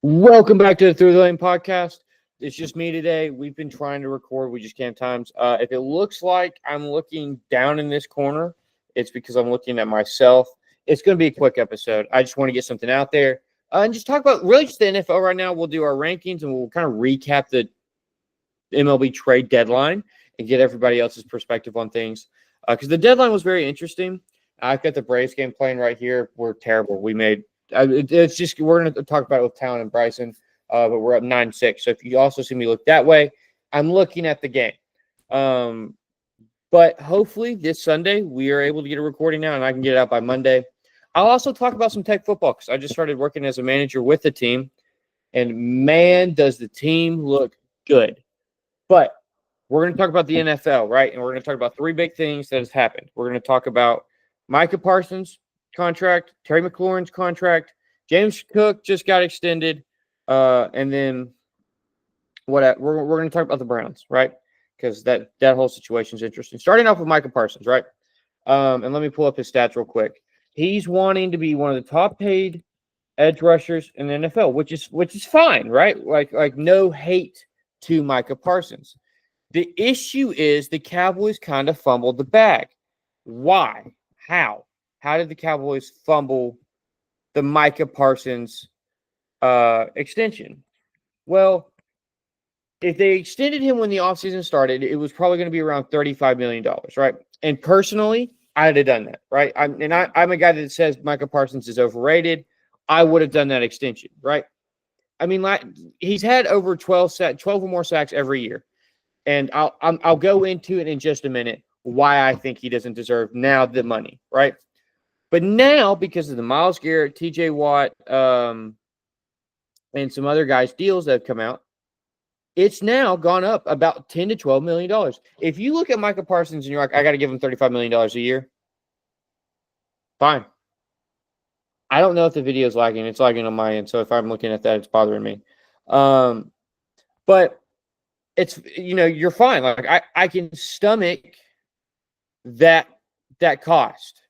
Welcome back to the Through the Lane podcast. It's just me today. We've been trying to record. We just can't times. If it looks like I'm looking down in this corner, it's because I'm looking at myself. It's going to be a quick episode. I just want to get something out there and just talk about really just the NFL right now. We'll do our rankings and we'll kind of recap the MLB trade deadline and get everybody else's perspective on things because the deadline was very interesting. I've got the Braves game playing right here. We're terrible. We made it's just we're going to talk about it with Talon and Bryson, but we're up 9-6. So if you also see me look that way, I'm looking at the game. But hopefully this Sunday we are able to get a recording now, and I can get it out by Monday. I'll also talk about some tech football because I just started working as a manager with the team, and man, does the team look good. But we're going to talk about the NFL, right? And we're going to talk about three big things that has happened. We're going to talk about Micah Parsons' contract, Terry McLaurin's contract, James Cook just got extended, and then we're going to talk about the Browns, right? Because that whole situation is interesting. Starting off with Micah Parsons, right? And let me pull up his stats real quick. He's wanting to be one of the top paid edge rushers in the NFL, which is fine, right? Like no hate to Micah Parsons. The issue is the Cowboys kind of fumbled the bag. Why? How? How did the Cowboys fumble the Micah Parsons extension? Well, if they extended him when the offseason started, it was probably going to be around $35 million, right? And personally, I'd have done that, right? I'm a guy that says Micah Parsons is overrated. I would have done that extension, right? I mean, he's had over 12 or more sacks every year. And I'll go into it in just a minute why I think he doesn't deserve now the money, right? But now, because of the Myles Garrett, TJ Watt, and some other guys' deals that have come out, it's now gone up about $10 to $12 million. If you look at Micah Parsons and you're like, I got to give him $35 million a year, fine. I don't know if the video is lagging. It's lagging on my end. So if I'm looking at that, it's bothering me. But it's, you're fine. Like I can stomach that cost.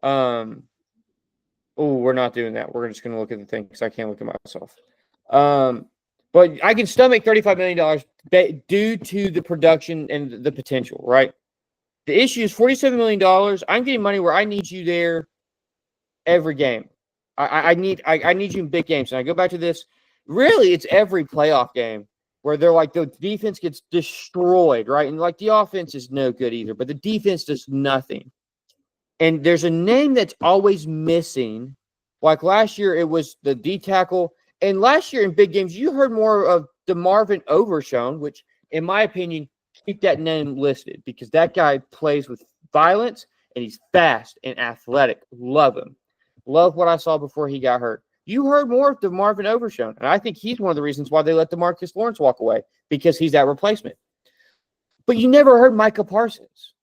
We're not doing that. We're just going to look at the thing because I can't look at myself. But I can stomach $35 million due to the production and the potential, right? The issue is $47 million. I'm getting money where I need you there every game. I need you in big games. And I go back to this. Really, it's every playoff game where they're like the defense gets destroyed, right? And like the offense is no good either, but the defense does nothing. And there's a name that's always missing. Like last year, it was the D tackle. And last year in big games, you heard more of DeMarvin Overshown, which, in my opinion, keep that name listed because that guy plays with violence and he's fast and athletic. Love him. Love what I saw before he got hurt. You heard more of DeMarvin Overshown, and I think he's one of the reasons why they let DeMarcus Lawrence walk away because he's that replacement. But you never heard Micah Parsons.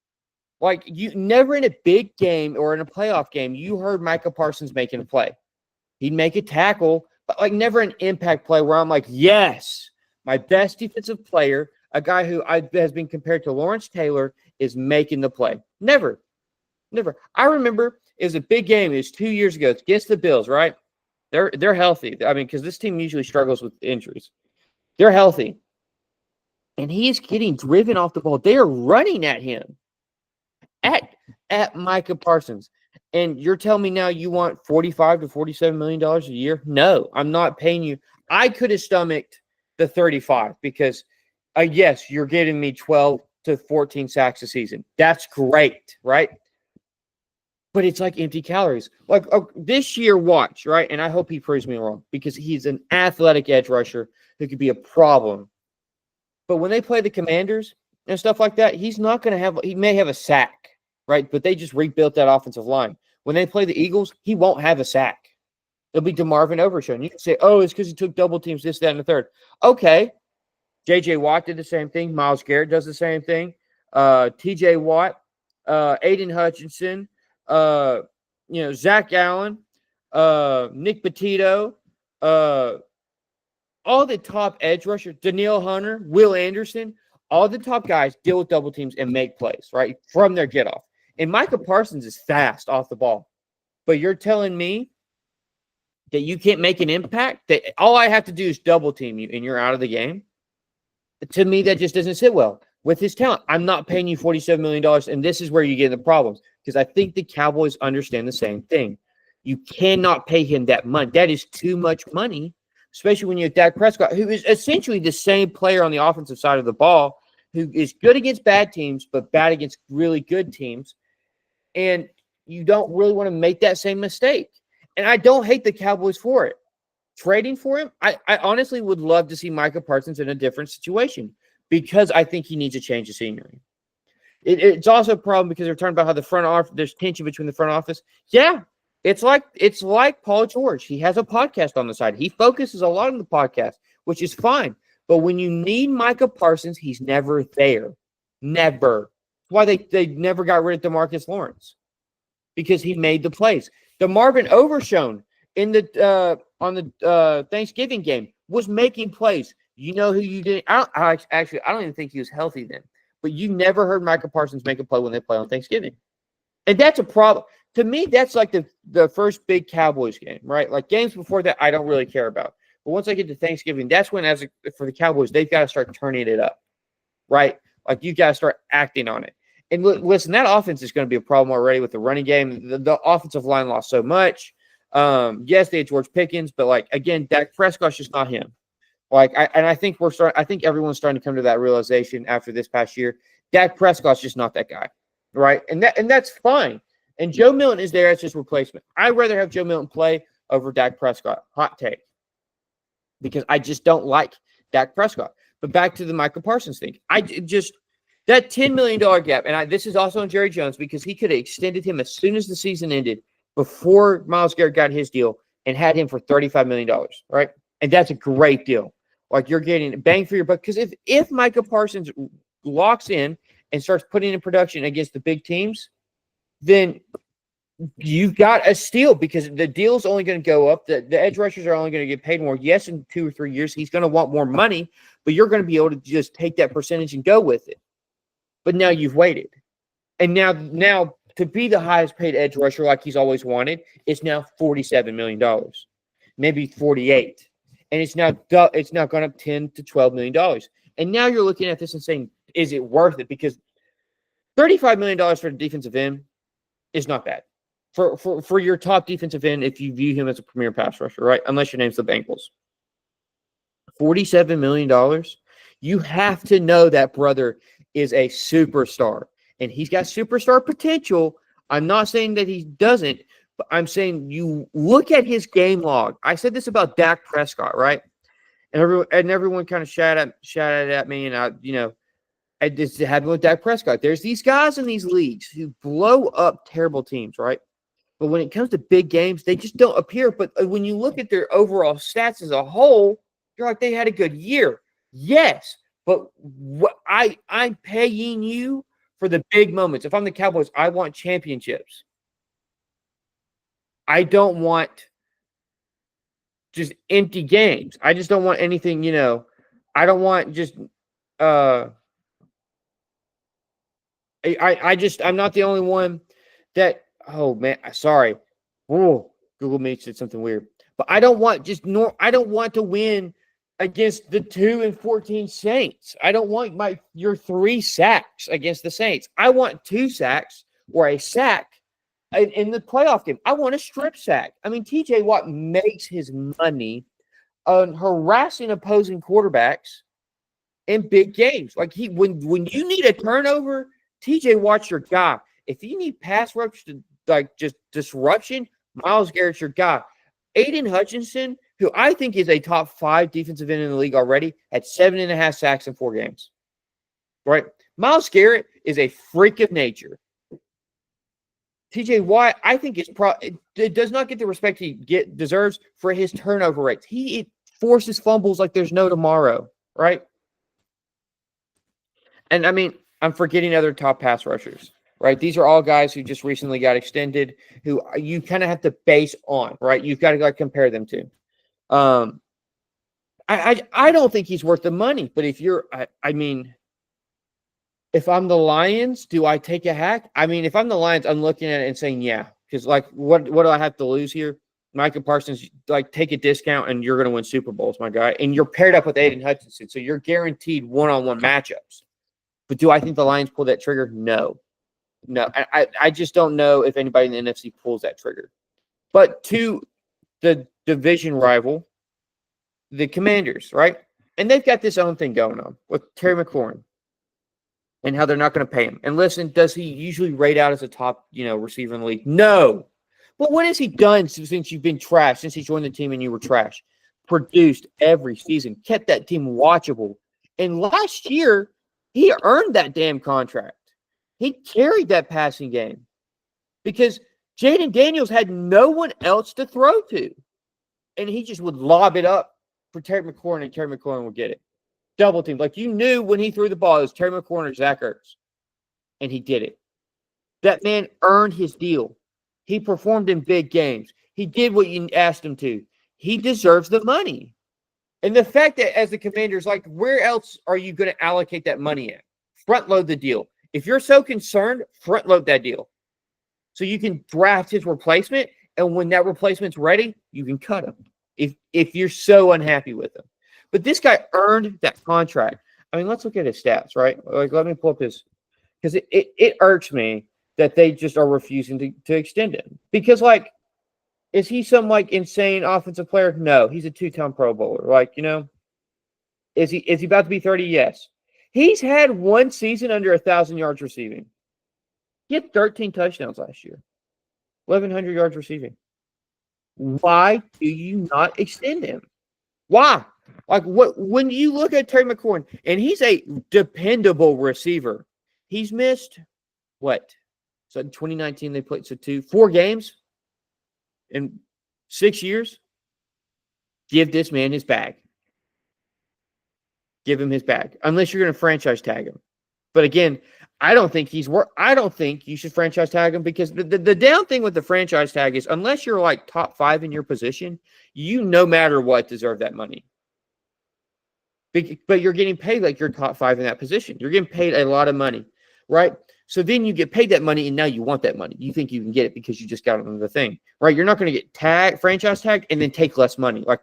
Like, you never in a big game or in a playoff game, you heard Micah Parsons making a play. He'd make a tackle, but like never an impact play where I'm like, yes, my best defensive player, a guy who has been compared to Lawrence Taylor, is making the play. Never. I remember it was a big game. It was 2 years ago. It's against the Bills, right? They're healthy. I mean, because this team usually struggles with injuries. They're healthy. And he's getting driven off the ball. They are running at him. At Micah Parsons. And you're telling me now you want $45 to $47 million a year? No, I'm not paying you. I could have stomached the 35 because, yes, you're getting me 12 to 14 sacks a season. That's great, right? But it's like empty calories. Like this year, watch, right? And I hope he proves me wrong because he's an athletic edge rusher who could be a problem. But when they play the Commanders and stuff like that, he's not going to have – he may have a sack, right? But they just rebuilt that offensive line. When they play the Eagles, he won't have a sack. It'll be DeMarvin Overshown. You can say, oh, it's because he took double teams, this, that, and the third. Okay. J.J. Watt did the same thing. Myles Garrett does the same thing. T.J. Watt, Aiden Hutchinson, Zach Allen, Nick Petito, all the top edge rushers, Danielle Hunter, Will Anderson, all the top guys deal with double teams and make plays, right, from their get off. And Micah Parsons is fast off the ball. But you're telling me that you can't make an impact, that all I have to do is double team you and you're out of the game, to me, that just doesn't sit well with his talent. I'm not paying you $47 million, and this is where you get the problems, because I think the Cowboys understand the same thing. You cannot pay him that money. That is too much money, especially when you have Dak Prescott, who is essentially the same player on the offensive side of the ball, who is good against bad teams, but bad against really good teams. And you don't really want to make that same mistake. And I don't hate the Cowboys for it. Trading for him, I honestly would love to see Micah Parsons in a different situation, because I think he needs a change of scenery. It's also a problem because they're talking about how the front office, there's tension between the front office. Yeah, it's like Paul George. He has a podcast on the side. He focuses a lot on the podcast, which is fine. But when you need Micah Parsons, he's never there. Never. That's why they never got rid of DeMarcus Lawrence, because he made the plays. DeMarvin Overshown in the on the Thanksgiving game was making plays. You know who you didn't? I don't even think he was healthy then. But you never heard Micah Parsons make a play when they play on Thanksgiving. And that's a problem. To me, that's like the first big Cowboys game, right? Like games before that, I don't really care about. But once I get to Thanksgiving, that's when, for the Cowboys, they've got to start turning it up, right? Like you've got to start acting on it. And listen, that offense is going to be a problem already with the running game. The offensive line lost so much. Yes, they had George Pickens, but like again, Dak Prescott's just not him. Like I think I think everyone's starting to come to that realization after this past year. Dak Prescott's just not that guy, right? And that's fine. And Joe Milton is there as his replacement. I'd rather have Joe Milton play over Dak Prescott. Hot take. Because I just don't like Dak Prescott. But back to the Micah Parsons thing. That $10 million gap, and this is also on Jerry Jones, because he could have extended him as soon as the season ended before Myles Garrett got his deal and had him for $35 million, right? And that's a great deal. Like you're getting bang for your buck. Because if Micah Parsons locks in and starts putting in production against the big teams, then you've got a steal, because the deal's only going to go up. The edge rushers are only going to get paid more. Yes, in 2 or 3 years, he's going to want more money, but you're going to be able to just take that percentage and go with it. But now you've waited. And now to be the highest paid edge rusher like he's always wanted, it's now $47 million, maybe 48. And it's now gone up $10 to $12 million. And now you're looking at this and saying, is it worth it? Because $35 million for the defensive end is not bad. For your top defensive end, if you view him as a premier pass rusher, right? Unless your name's the Bengals. $47 million. You have to know that brother is a superstar. And he's got superstar potential. I'm not saying that he doesn't, but I'm saying you look at his game log. I said this about Dak Prescott, right? And everyone kind of shouted at me, and I just happened with Dak Prescott. There's these guys in these leagues who blow up terrible teams, right? But when it comes to big games, they just don't appear. But when you look at their overall stats as a whole, you're like, they had a good year. Yes, but I'm paying you for the big moments. If I'm the Cowboys, I want championships. I don't want just empty games. I just don't want anything, I don't want just I'm not the only one that, oh man, sorry. Oh, Google Meet said something weird. But I don't want to win against the 2-14 Saints. I don't want your 3 sacks against the Saints. I want 2 sacks or a sack in the playoff game. I want a strip sack. I mean, TJ Watt makes his money on harassing opposing quarterbacks in big games. Like when you need a turnover, TJ Watt's your guy. If you need pass rush to just disruption, Myles Garrett's your guy. Aiden Hutchinson, who I think is a top 5 defensive end in the league already, had 7.5 sacks in 4 games. Right? Myles Garrett is a freak of nature. TJ Watt, I think it does not get the respect he deserves for his turnover rates. He forces fumbles like there's no tomorrow, right? And I mean, I'm forgetting other top pass rushers, right? These are all guys who just recently got extended, who you kind of have to base on, right? You've got to compare them to. I don't think he's worth the money, but if I'm the Lions, do I take a hack? I mean, if I'm the Lions, I'm looking at it and saying, yeah, because what do I have to lose here? Micah Parsons, like, take a discount and you're going to win Super Bowls, my guy. And you're paired up with Aiden Hutchinson, so you're guaranteed one-on-one matchups. But do I think the Lions pull that trigger? No. I just don't know if anybody in the NFC pulls that trigger. But to the division rival, the Commanders, right? And they've got this own thing going on with Terry McLaurin and how they're not going to pay him. And listen, does he usually rate out as a top, receiver in the league? No. But what has he done since you've been trash, since he joined the team and you were trash? Produced every season, kept that team watchable. And last year, he earned that damn contract. He carried that passing game because Jaden Daniels had no one else to throw to. And he just would lob it up for Terry McLaurin, and Terry McLaurin would get it. Double team. Like, you knew when he threw the ball, it was Terry McLaurin or Zach Ertz. And he did it. That man earned his deal. He performed in big games. He did what you asked him to. He deserves the money. And the fact that as the Commanders, like, where else are you going to allocate that money at? Front load the deal. If you're so concerned, front load that deal. So you can draft his replacement, and when that replacement's ready, you can cut him. If you're so unhappy with him. But this guy earned that contract. I mean, let's look at his stats, right? Like, let me pull up his, because it irks me that they just are refusing to extend him. Because, like, is he some, like, insane offensive player? No, he's a two-time Pro Bowler. Like, is he about to be 30? Yes. He's had one season under 1,000 yards receiving. He had 13 touchdowns last year, 1,100 yards receiving. Why do you not extend him? Why? Like, when you look at Terry McLaurin, and he's a dependable receiver, he's missed what? So in 2019 they played 4 games in 6 years. Give this man his bag. Give him his bag, unless you're going to franchise tag him. But again, I don't think I don't think you should franchise tag him, because the down thing with the franchise tag is, unless you're like top 5 in your position, you no matter what deserve that money. But you're getting paid like you're top 5 in that position. You're getting paid a lot of money, right? So then you get paid that money, and now you want that money. You think you can get it because you just got it on the thing, right? You're not going to get franchise tagged, and then take less money like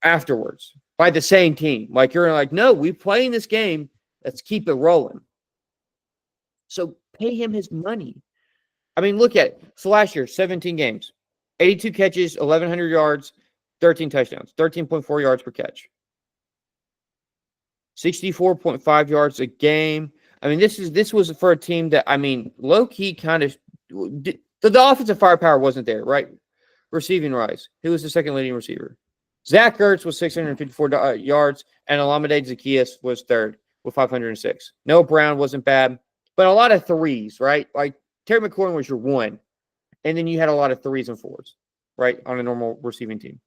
afterwards by the same team. Like, you're like, no, we play in this game. Let's keep it rolling. So pay him his money. I mean, look at it. So last year, 17 games, 82 catches, 1,100 yards, 13 touchdowns, 13.4 yards per catch, 64.5 yards a game. I mean, this was for a team that, I mean, low-key kind of – the offensive firepower wasn't there, right? Receiving rise. Who was the second leading receiver? Zach Ertz was 654 yards, and Olamide Zaccheaus was third with 506. Noah Brown wasn't bad, but a lot of threes, right? Like, Terry McLaurin was your one, and then you had a lot of 3s and 4s, right, on a normal receiving team.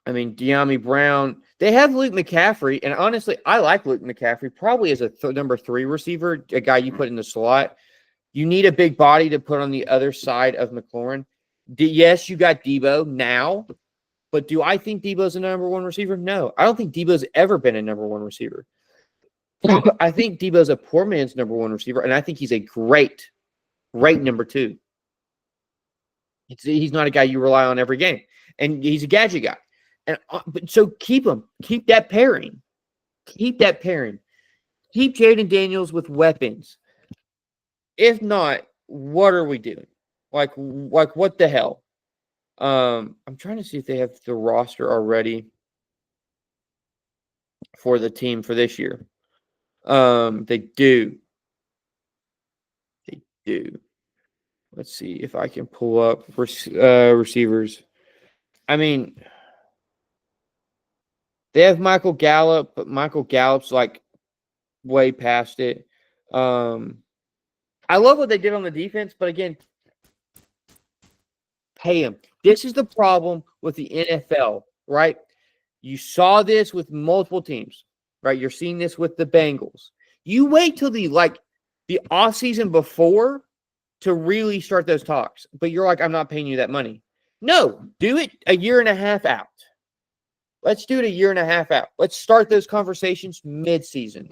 I mean, De'Ami Brown. They have Luke McCaffrey, and honestly, I like Luke McCaffrey probably as a number 3 receiver, a guy you put in the slot. You need a big body to put on the other side of McLaurin. Yes, you got Debo now, but do I think Debo's a number 1 receiver? No, I don't think Debo's ever been a number 1 receiver. I think Debo's a poor man's number 1 receiver, and I think he's a great number 2. He's not a guy you rely on every game, and he's a gadget guy. And but so keep him. Keep that pairing. Keep Jaden Daniels with weapons. If not, what are we doing? Like what the hell? I'm trying to see if they have the roster already for the team for this year. They do. Let's see if I can pull up receivers. I mean, they have Michael Gallup, but Michael Gallup's like way past it. I love what they did on the defense, but again, pay him. This is the problem with the NFL, right? You saw this with multiple teams, right? You're seeing this with the Bengals. You wait till the offseason before to really start those talks, but you're like, I'm not paying you that money. No, do it a year and a half out. Let's do it a year and a half out. Let's start those conversations mid-season,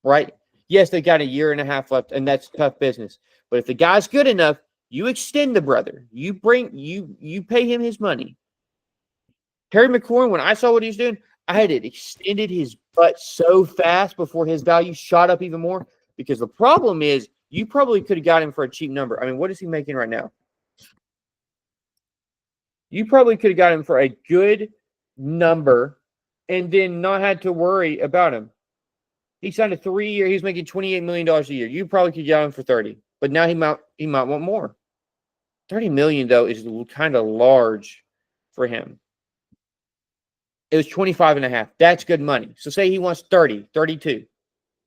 right? Yes, they got a year and a half left, and that's tough business. But if the guy's good enough, You extend the brother. You pay him his money. Terry McLaurin, when I saw what he was doing, I had it extended his butt so fast before his value shot up even more. Because the problem is, you probably could have got him for a cheap number. I mean, what is he making right now? You probably could have got him for a good number and then not had to worry about him. He signed a 3-year. He's making $28 million a year. You probably could get him for 30, but now he might want more. 30 million though is kind of large for him. It was 25.5. That's good money. So say he wants 30, 32,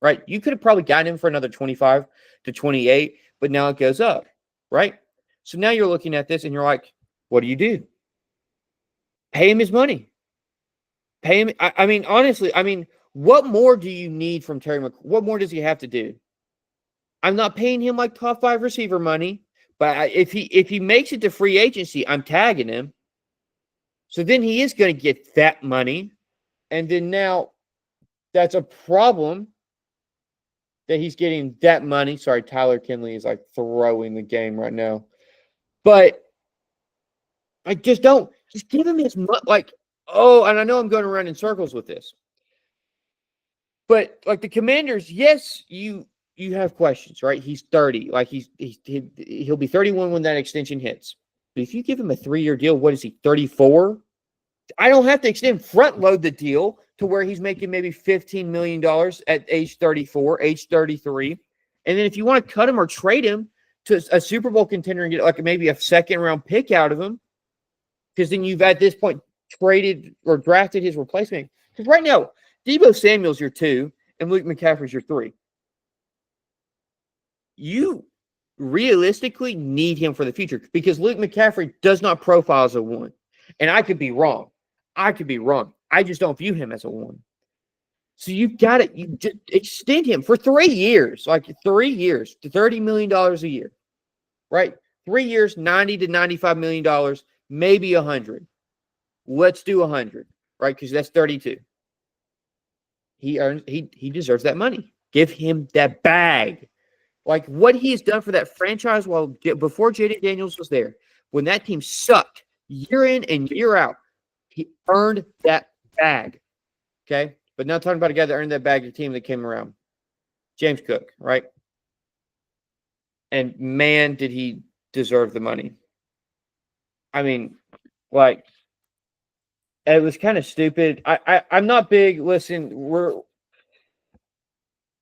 right? You could have probably gotten him for another 25 to 28, but now it goes up, right? So now you're looking at this and you're like, what do? Pay him his money. Pay him. I mean, honestly, what more do you need from Terry McLaurin? What more does he have to do? I'm not paying him like top 5 receiver money, but if he makes it to free agency, I'm tagging him. So then he is going to get that money. And then now that's a problem that he's getting that money. Sorry, Tyler Kinley is like throwing the game right now. But I just give him his money. Like, and I know I'm going around in circles with this. But like the Commanders, yes, you have questions, right? He's 30. Like he'll be 31 when that extension hits. But if you give him a 3-year deal, what is he, 34? I don't have to front load the deal to where he's making maybe $15 million at age 34, age 33. And then if you want to cut him or trade him to a Super Bowl contender and get like maybe a second-round pick out of him, because then you've at this point traded or drafted his replacement. Because right now, Deebo Samuel's your 2 and Luke McCaffrey's your 3. You realistically need him for the future because Luke McCaffrey does not profile as a 1. And I could be wrong. I just don't view him as a 1. So you just extend him for 3 years, like 3 years to $30 million a year, right? 3 years, $90 to $95 million, maybe 100. Let's do 100, right? Because that's 32. He deserves that money. Give him that bag. Like what he's done for that franchise before Jaden Daniels was there, when that team sucked year in and year out, he earned that bag. Okay? But now talking about a guy that earned that bag, the team that came around. James Cook, right? And man, did he deserve the money. I mean, like, it was kind of stupid. I'm not big. Listen, we're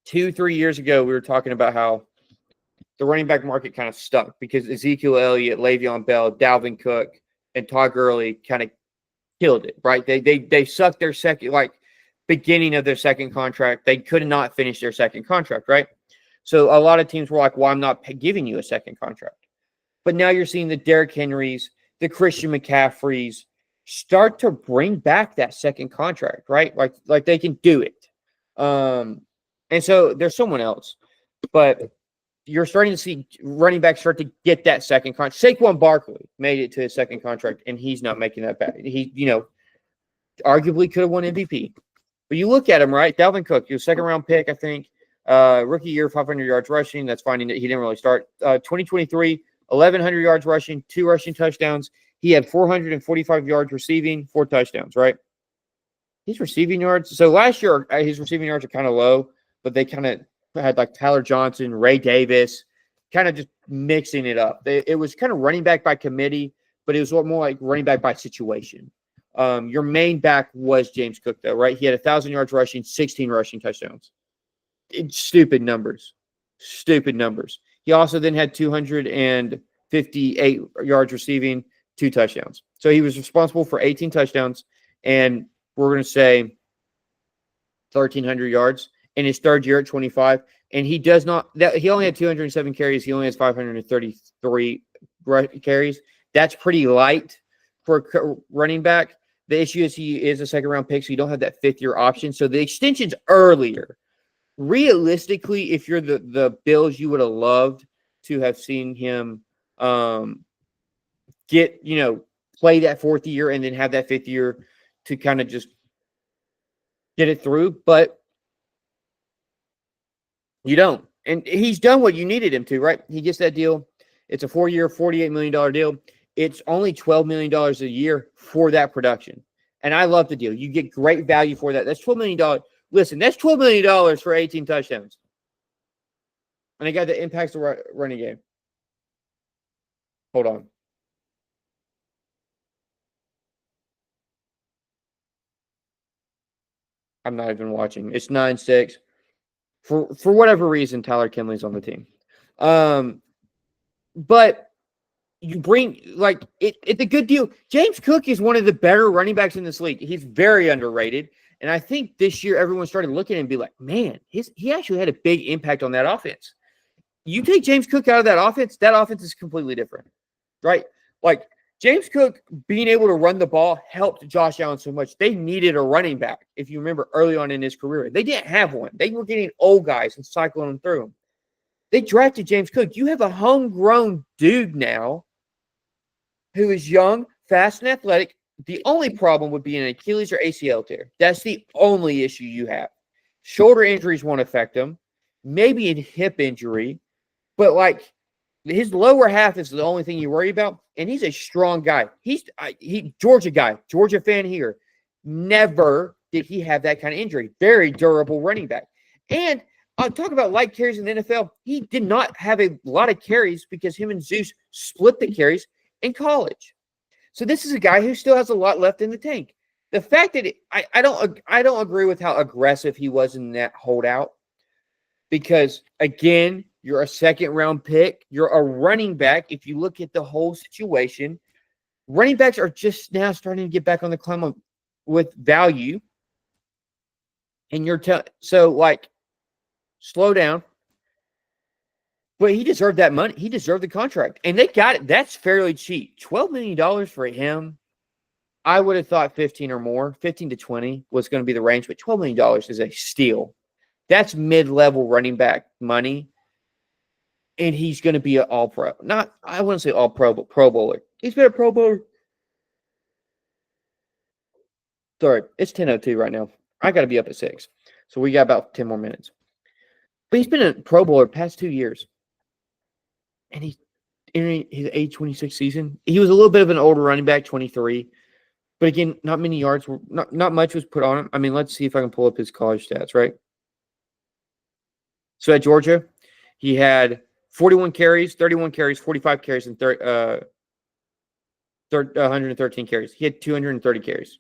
2-3 years ago, we were talking about how the running back market kind of stuck because Ezekiel Elliott, Le'Veon Bell, Dalvin Cook, and Todd Gurley kind of killed it, right? They sucked their beginning of their second contract. They could not finish their second contract, right? So a lot of teams were like, well, I'm not giving you a second contract. But now you're seeing the Derrick Henrys, the Christian McCaffreys start to bring back that second contract, right? Like they can do it. And so there's someone else. But you're starting to see running backs start to get that second contract. Saquon Barkley made it to his second contract, and he's not making that back. He, arguably could have won MVP. But you look at him, right? Dalvin Cook, your second-round pick, I think. Rookie year, 500 yards rushing. That's finding that he didn't really start. 2023, 1,100 yards rushing, 2 rushing touchdowns. He had 445 yards receiving, 4 touchdowns, right? His receiving yards. So last year, his receiving yards are kind of low, but they kind of had like Tyler Johnson, Ray Davis, kind of just mixing it up. It was kind of running back by committee, but it was more like running back by situation. Your main back was James Cook, though, right? He had 1,000 yards rushing, 16 rushing touchdowns. Stupid numbers. He also then had 258 yards receiving, 2 touchdowns. So he was responsible for 18 touchdowns, and we're going to say 1,300 yards in his third year at 25. And he only had 207 carries. He only has 533 carries. That's pretty light for a running back. The issue is he is a second-round pick, so you don't have that fifth-year option. So the extension's earlier. Realistically, if you're the Bills, you would have loved to have seen him get, play that fourth year and then have that fifth year to kind of just get it through. But you don't. And he's done what you needed him to, right? He gets that deal. It's a 4-year, $48 million deal. It's only $12 million a year for that production. And I love the deal. You get great value for that. That's $12 million. Listen, that's $12 million for 18 touchdowns. And a guy that impacts the running game. Hold on. I'm not even watching. It's 9-6. For whatever reason, Tyler Kinley's on the team. But you bring, like, it's a good deal. James Cook is one of the better running backs in this league. He's very underrated. And I think this year everyone started looking at him and be like, man, he actually had a big impact on that offense. You take James Cook out of that offense is completely different, right? Like, James Cook being able to run the ball helped Josh Allen so much. They needed a running back, if you remember early on in his career. They didn't have one. They were getting old guys and cycling them through them. They drafted James Cook. You have a homegrown dude now who is young, fast, and athletic. The only problem would be an Achilles or ACL tear. That's the only issue you have. Shoulder injuries won't affect him. Maybe a hip injury. But, like, his lower half is the only thing you worry about, and he's a strong guy. He's Georgia guy, Georgia fan here. Never did he have that kind of injury. Very durable running back. And I'll talk about light carries in the NFL. He did not have a lot of carries because him and Zeus split the carries in college. So this is a guy who still has a lot left in the tank. The fact that I don't agree with how aggressive he was in that holdout because, again, you're a second-round pick. You're a running back. If you look at the whole situation, running backs are just now starting to get back on the climb with value. And so, like, slow down. But he deserved that money. He deserved the contract. And they got it. That's fairly cheap. $12 million for him. I would have thought 15 or more. 15 to 20 was going to be the range. But $12 million is a steal. That's mid-level running back money. And he's going to be an all-pro. I wouldn't say all-pro, but Pro Bowler. He's been a Pro Bowler. Sorry, it's 10:02 right now. I got to be up at 6. So we got about 10 more minutes. But he's been a Pro Bowler past 2 years. And he's entering his age 26 season. He was a little bit of an older running back, 23. But again, not many yards. Not much was put on him. I mean, let's see if I can pull up his college stats, right? So at Georgia, he had 41 carries, 31 carries, 45 carries, and 113 carries. He had 230 carries.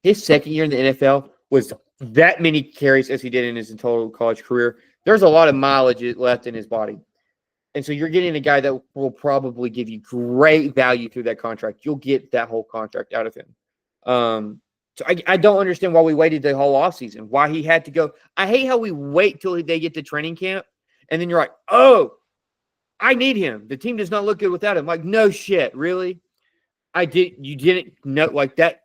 His second year in the NFL was that many carries as he did in his total college career. There's a lot of mileage left in his body. And so you're getting a guy that will probably give you great value through that contract. You'll get that whole contract out of him. So I don't understand why we waited the whole offseason, why he had to go. I hate how we wait till they get to training camp, and then you're like, oh, I need him. The team does not look good without him. Like, no shit, really? You didn't know like that.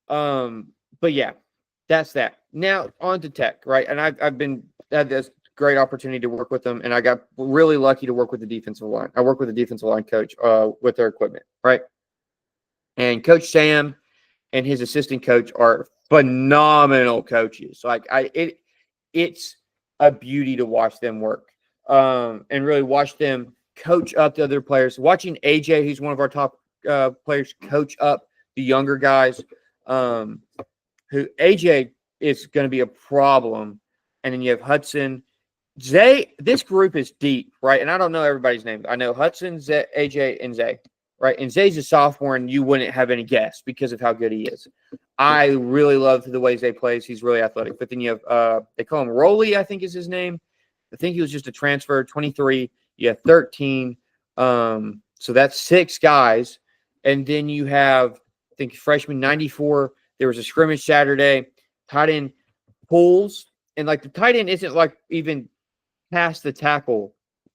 But yeah, that's that. Now on to Tech, right? And I've had this great opportunity to work with them, and I got really lucky to work with the defensive line. I work with the defensive line coach with their equipment, right? And Coach Sam and his assistant coach are phenomenal coaches. Like it's a beauty to watch them work and really watch them coach up the other players. Watching AJ, who's one of our top players, coach up the younger guys. Who AJ is going to be a problem, and then you have Hudson. Zay, this group is deep, right? And I don't know everybody's names. I know Hudson, Zay, AJ, and Zay, right? And Zay's a sophomore, and you wouldn't have any guess because of how good he is. I really love the way Zay plays. He's really athletic. But then you have, they call him Roley, I think is his name. I think he was just a transfer, 23. You have 13. So that's 6 guys. And then you have, I think, freshman 94. There was a scrimmage Saturday. Tight end pulls. And, like, the tight end isn't, like, even past the tackle.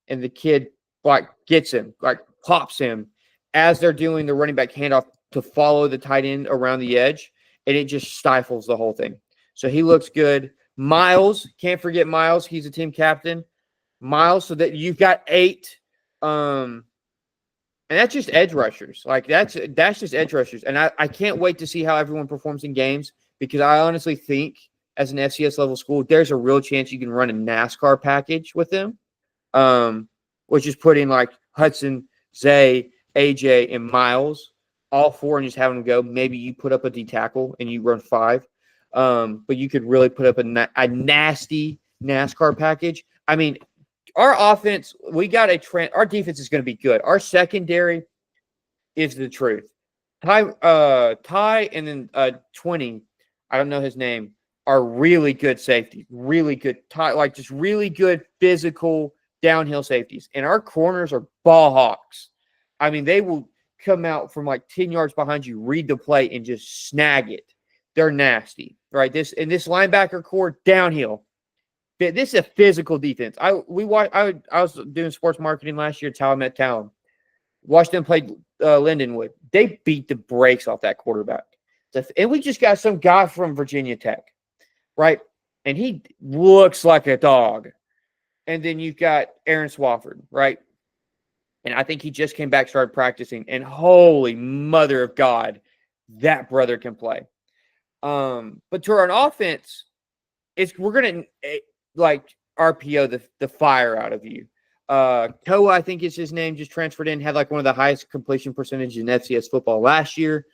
And the kid, like, gets him, like, pops him as they're doing the running back handoff to follow the tight end around the edge. And it just stifles the whole thing. So he looks good. Miles, can't forget Miles. He's a team captain. Miles, so that you've got 8. And that's just edge rushers. Like, that's just edge rushers. And I can't wait to see how everyone performs in games, because I honestly think as an FCS level school, there's a real chance you can run a NASCAR package with them. which is putting like Hudson, Zay, AJ, and Miles, all four, and just having them go. Maybe you put up a D tackle and you run 5. But you could really put up a nasty NASCAR package. I mean, our offense, we got a trend. Our defense is going to be good. Our secondary is the truth. Ty, and then 20, I don't know his name, are really good safety, really good, like just really good physical downhill safeties. And our corners are ball hawks. I mean, they will come out from like 10 yards behind you, read the play, and just snag it. They're nasty, right? This linebacker core downhill. This is a physical defense. I was doing sports marketing last year. It's how I met Talon. Watched them play Lindenwood. They beat the brakes off that quarterback. And we just got some guy from Virginia Tech, right? And he looks like a dog. And then you've got Aaron Swafford, right? And I think he just came back, started practicing. And holy mother of God, that brother can play. But to our offense, we're gonna like RPO the fire out of you. Koa, I think is his name, just transferred in, had like one of the highest completion percentage in FCS football last year.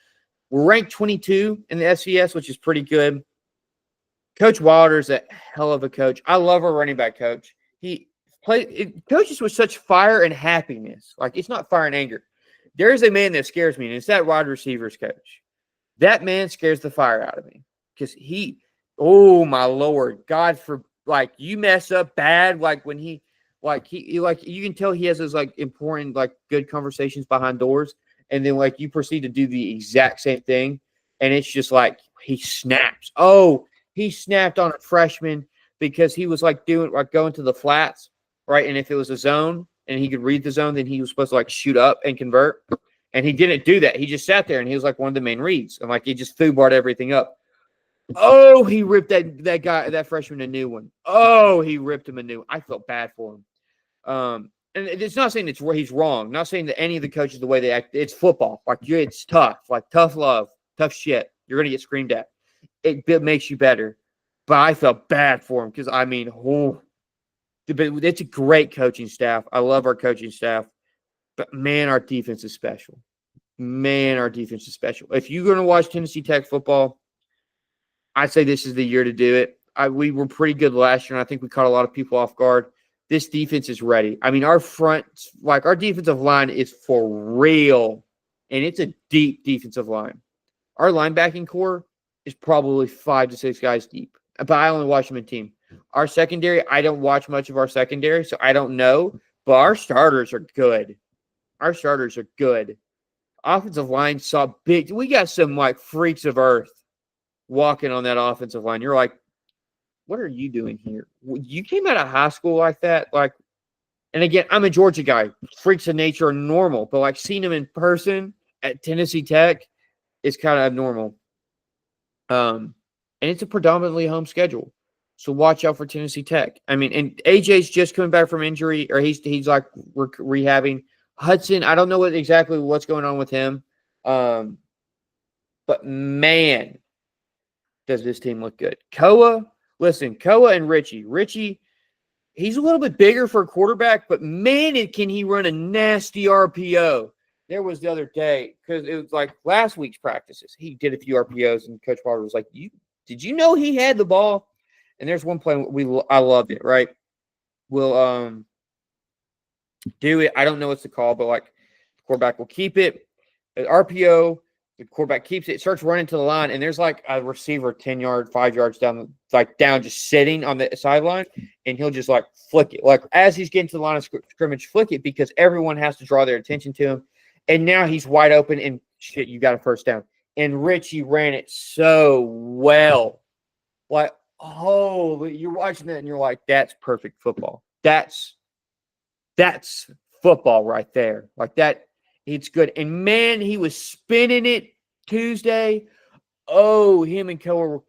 We're ranked 22 in the FCS, which is pretty good. Coach Wilder's a hell of a coach. I love our running back coach. He coaches with such fire and happiness. Like, it's not fire and anger. There is a man that scares me, and it's that wide receivers coach. That man scares the fire out of me because oh my Lord, God, for like you mess up bad, like when he you can tell he has those like important, like good conversations behind doors. And then like you proceed to do the exact same thing. And it's just like he snaps. Oh, he snapped on a freshman because he was like going to the flats, right? And if it was a zone and he could read the zone, then he was supposed to like shoot up and convert. And he didn't do that. He just sat there and he was like one of the main reads. And like he just foobarred everything up. Oh, he ripped that freshman a new one. Oh, he ripped him a new one. I felt bad for him. And it's not saying he's wrong. Not saying that any of the coaches, the way they act, it's football. Like it's tough, like tough love, tough shit. You're gonna get screamed at. It makes you better. But I felt bad for him because I mean, it's a great coaching staff. I love our coaching staff. But man, our defense is special. If you're gonna watch Tennessee Tech football, I'd say this is the year to do it. We were pretty good last year, and I think we caught a lot of people off guard. This defense is ready. I mean, our defensive line is for real, and it's a deep defensive line. Our linebacking core is probably 5 to 6 guys deep, but I only watch them in team. Our secondary, I don't watch much of our secondary, so I don't know, but our starters are good. Offensive line saw big. We got some like freaks of earth walking on that offensive line. You're like, what are you doing here? You came out of high school like that? Like, and again, I'm a Georgia guy. Freaks of nature are normal, but like seeing them in person at Tennessee Tech is kind of abnormal. And it's a predominantly home schedule. So watch out for Tennessee Tech. I mean, and AJ's just coming back from injury, or he's like rehabbing. Hudson, I don't know exactly what's going on with him. But man, does this team look good. Koa and Richie, he's a little bit bigger for a quarterback, but man, can he run a nasty RPO. There was the other day, because it was like last week's practices. He did a few RPOs, and Coach Pollard was like, did you know he had the ball? And there's one play I loved it, right? We'll do it. I don't know what's the call, but like the quarterback will keep it. An RPO, the quarterback keeps it, starts running to the line, and there's like a receiver 10 yards, 5 yards down, just sitting on the sideline, and he'll just like flick it. Like as he's getting to the line of scrimmage, flick it because everyone has to draw their attention to him. And now he's wide open, and shit, you got a first down. And Richie ran it so well. Like, oh, you're watching that, and you're like, that's perfect football. That's football right there. Like that. It's good. And, man, he was spinning it Tuesday. Oh, him and Koa were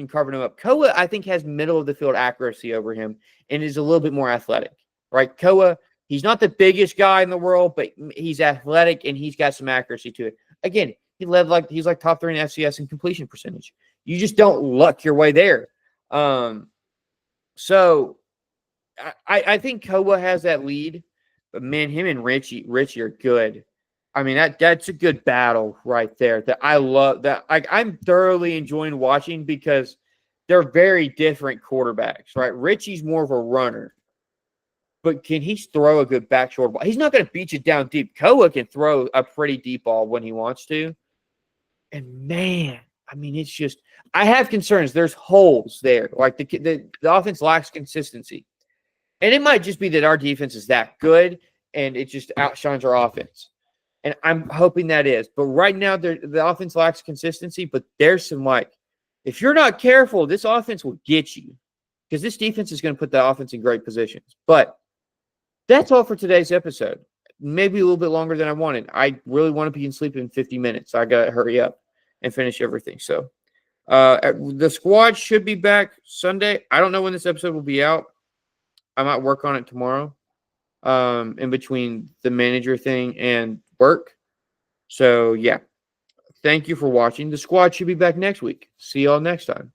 carving him up. Koa, I think, has middle-of-the-field accuracy over him and is a little bit more athletic, right? Koa, he's not the biggest guy in the world, but he's athletic and he's got some accuracy to it. Again, he's like top 3 in FCS in completion percentage. You just don't luck your way there. So I think Koa has that lead. man, him and Richie are good. I mean, that's a good battle right there. That I love. That I'm thoroughly enjoying watching because they're very different quarterbacks, right? Richie's more of a runner, but can he throw a good back short ball? He's not going to beat you down deep. Koa can throw a pretty deep ball when he wants to. And man, I mean, it's just I have concerns. There's holes there. Like the offense lacks consistency. And it might just be that our defense is that good and it just outshines our offense. And I'm hoping that is. But right now, the offense lacks consistency. But there's some if you're not careful, this offense will get you because this defense is going to put the offense in great positions. But that's all for today's episode. Maybe a little bit longer than I wanted. I really want to be in sleep in 50 minutes. I got to hurry up and finish everything. So the squad should be back Sunday. I don't know when this episode will be out. I might work on it tomorrow in between the manager thing and work. So, yeah. Thank you for watching. The squad should be back next week. See y'all next time.